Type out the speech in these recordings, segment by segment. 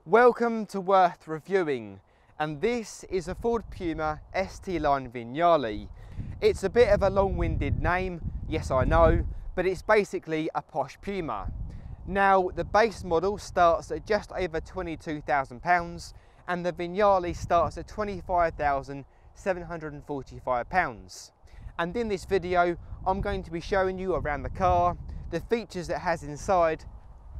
Welcome to Worth Reviewing, and this is a Ford Puma ST-Line Vignale. It's a bit of a long-winded name, yes I know, but it's basically a posh Puma. Now the base model starts at just over £22,000 and the Vignale starts at £25,745. And in this video I'm going to be showing you around the car, the features it has inside.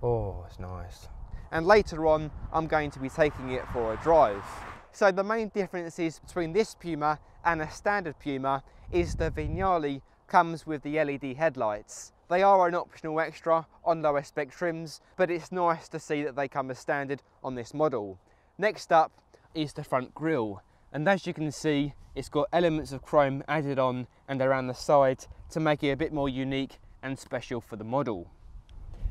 Oh, it's nice. And later on I'm going to be taking it for a drive. So the main differences between this Puma and a standard Puma is the Vignale comes with the LED headlights. They are an optional extra on lower spec trims, but it's nice to see that they come as standard on this model. Next up is the front grille, and as you can see it's got elements of chrome added on and around the side to make it a bit more unique and special for the model.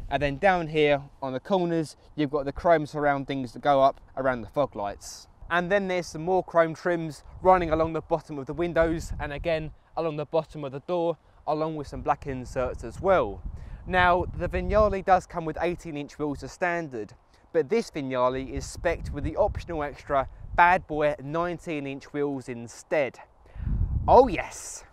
And then down here on the corners, you've got the chrome surroundings that go up around the fog lights. And then there's some more chrome trims running along the bottom of the windows and again along the bottom of the door, along with some black inserts as well. Now the Vignale does come with 18-inch wheels as standard, but this Vignale is spec'd with the optional extra bad boy 19-inch wheels instead. Oh yes!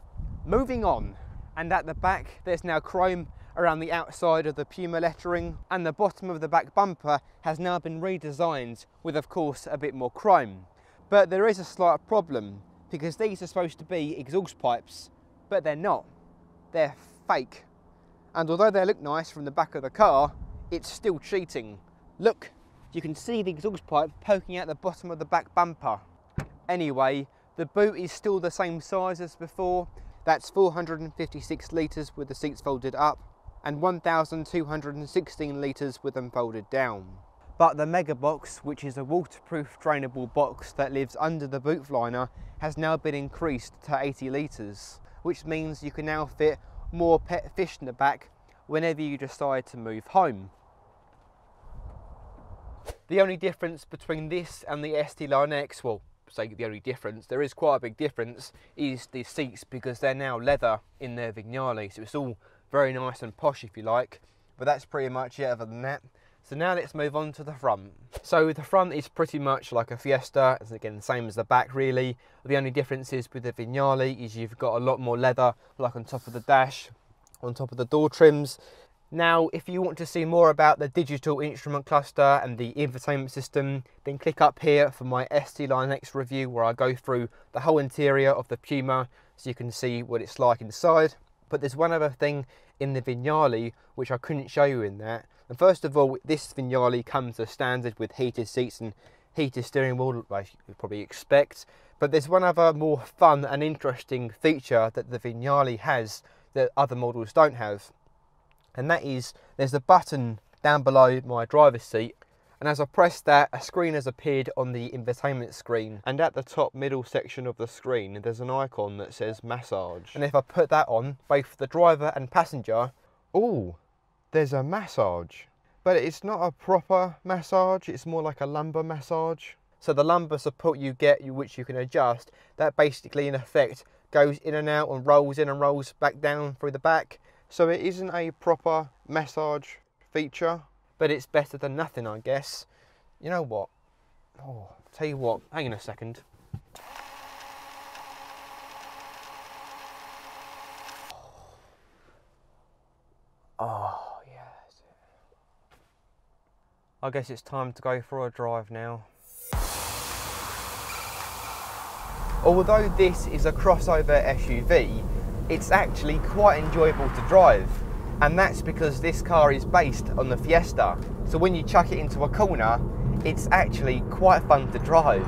Moving on. And at the back there's now chrome around the outside of the Puma lettering, and the bottom of the back bumper has now been redesigned with, of course, a bit more chrome. But there is a slight problem, because these are supposed to be exhaust pipes, but they're not. They're fake. And although they look nice from the back of the car, it's still cheating. Look, you can see the exhaust pipe poking out the bottom of the back bumper. Anyway, the boot is still the same size as before. That's 456 litres with the seats folded up, and 1,216 litres with them folded down. But the Mega Box, which is a waterproof drainable box that lives under the boot liner, has now been increased to 80 litres, which means you can now fit more pet fish in the back whenever you decide to move home. The only difference between this and the ST-Line X, well, say the only difference, there is quite a big difference, is the seats, because they're now leather in their Vignale, so it's all very nice and posh if you like, but that's pretty much it other than that. So now let's move on to the front. So the front is pretty much like a Fiesta, it's again the same as the back really. The only difference is with the Vignale is you've got a lot more leather, like on top of the dash, on top of the door trims. Now if you want to see more about the digital instrument cluster and the infotainment system, then click up here for my ST-Line X review, where I go through the whole interior of the Puma so you can see what it's like inside. But there's one other thing in the Vignale which I couldn't show you in that. And first of all, this Vignale comes as standard with heated seats and heated steering wheel, as you would probably expect. But there's one other more fun and interesting feature that the Vignale has that other models don't have. And that is, there's a button down below my driver's seat, and as I press that, a screen has appeared on the infotainment screen, and at the top middle section of the screen there's an icon that says massage, and if I put that on, both for the driver and passenger, oh, there's a massage. But it's not a proper massage, it's more like a lumbar massage. So the lumbar support you get, which you can adjust, that basically in effect goes in and out and rolls in and rolls back down through the back. So it isn't a proper massage feature, but it's better than nothing, I guess. You know what? Oh, tell you what, hang on a second. Oh, yes. I guess it's time to go for a drive now. Although this is a crossover SUV, it's actually quite enjoyable to drive. And that's because this car is based on the Fiesta. So when you chuck it into a corner, it's actually quite fun to drive.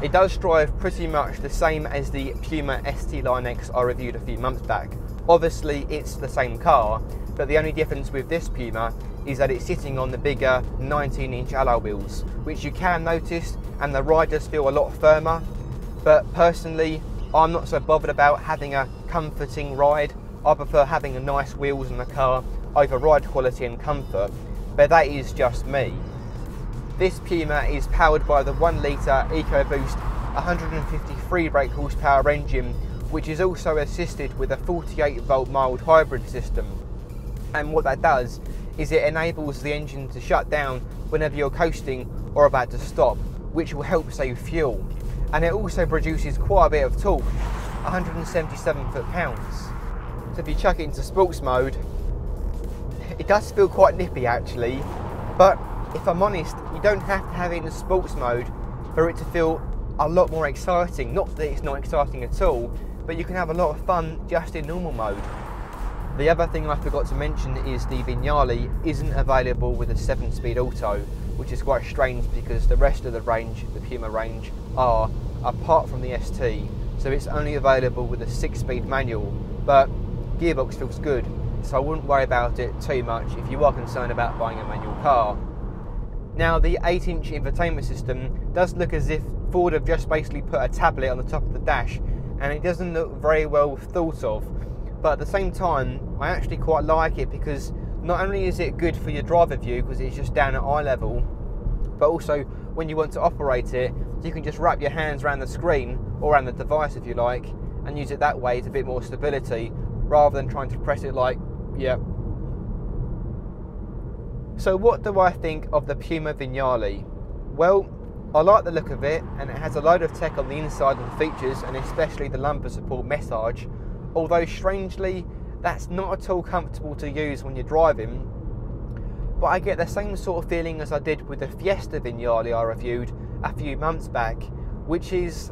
It does drive pretty much the same as the Puma ST-Line X I reviewed a few months back. Obviously it's the same car, but the only difference with this Puma is that it's sitting on the bigger 19-inch alloy wheels, which you can notice, and the ride does feel a lot firmer. But personally, I'm not so bothered about having a comforting ride. I prefer having a nice wheels in the car over ride quality and comfort, but that is just me. This Puma is powered by the 1 litre EcoBoost 153 brake horsepower engine, which is also assisted with a 48 volt mild hybrid system. And what that does is it enables the engine to shut down whenever you're coasting or about to stop, which will help save fuel. And it also produces quite a bit of torque, 177 foot-pounds. So if you chuck it into sports mode, it does feel quite nippy actually, but if I'm honest, you don't have to have it in sports mode for it to feel a lot more exciting. Not that it's not exciting at all, but you can have a lot of fun just in normal mode. The other thing I forgot to mention is the Vignale isn't available with a 7-speed auto, which is quite strange because the rest of the range, the Puma range, are, apart from the ST, so it's only available with a 6-speed manual, but gearbox feels good, so I wouldn't worry about it too much if you are concerned about buying a manual car. Now, the 8-inch infotainment system does look as if Ford have just basically put a tablet on the top of the dash, and it doesn't look very well thought of, but at the same time I actually quite like it because not only is it good for your driver view because it's just down at eye level, but also when you want to operate it, you can just wrap your hands around the screen or around the device if you like and use it that way. It's a bit more stability rather than trying to press it like, yeah. So what do I think of the Puma Vignale? Well, I like the look of it, and it has a load of tech on the inside and features, and especially the lumbar support massage, although strangely that's not at all comfortable to use when you're driving. But I get the same sort of feeling as I did with the Fiesta Vignale I reviewed a few months back, which is,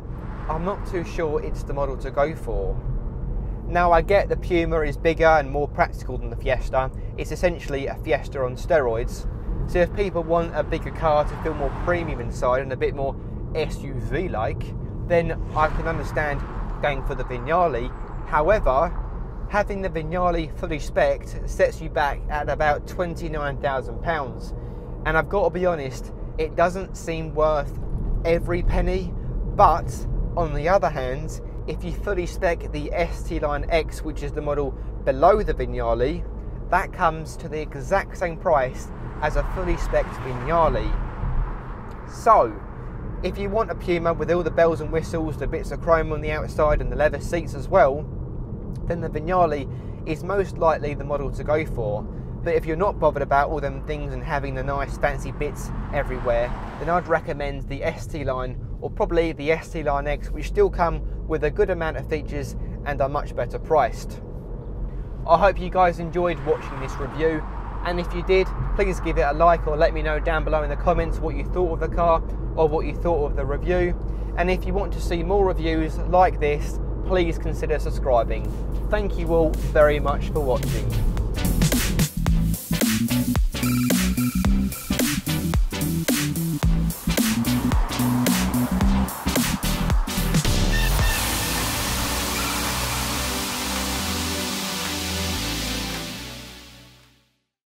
I'm not too sure it's the model to go for. Now I get the Puma is bigger and more practical than the Fiesta. It's essentially a Fiesta on steroids. So if people want a bigger car to feel more premium inside and a bit more SUV-like, then I can understand going for the Vignale. However, having the Vignale fully spec'd sets you back at about £29,000. And I've got to be honest, it doesn't seem worth every penny, but on the other hand, if you fully spec the ST-Line X, which is the model below the Vignale, that comes to the exact same price as a fully spec'd Vignale. So, if you want a Puma with all the bells and whistles, the bits of chrome on the outside and the leather seats as well, then the Vignale is most likely the model to go for. But if you're not bothered about all them things and having the nice fancy bits everywhere, then I'd recommend the ST-Line or probably the ST-Line X, which still come with a good amount of features and are much better priced. I hope you guys enjoyed watching this review, and if you did, please give it a like or let me know down below in the comments what you thought of the car or what you thought of the review. And if you want to see more reviews like this, please consider subscribing. Thank you all very much for watching.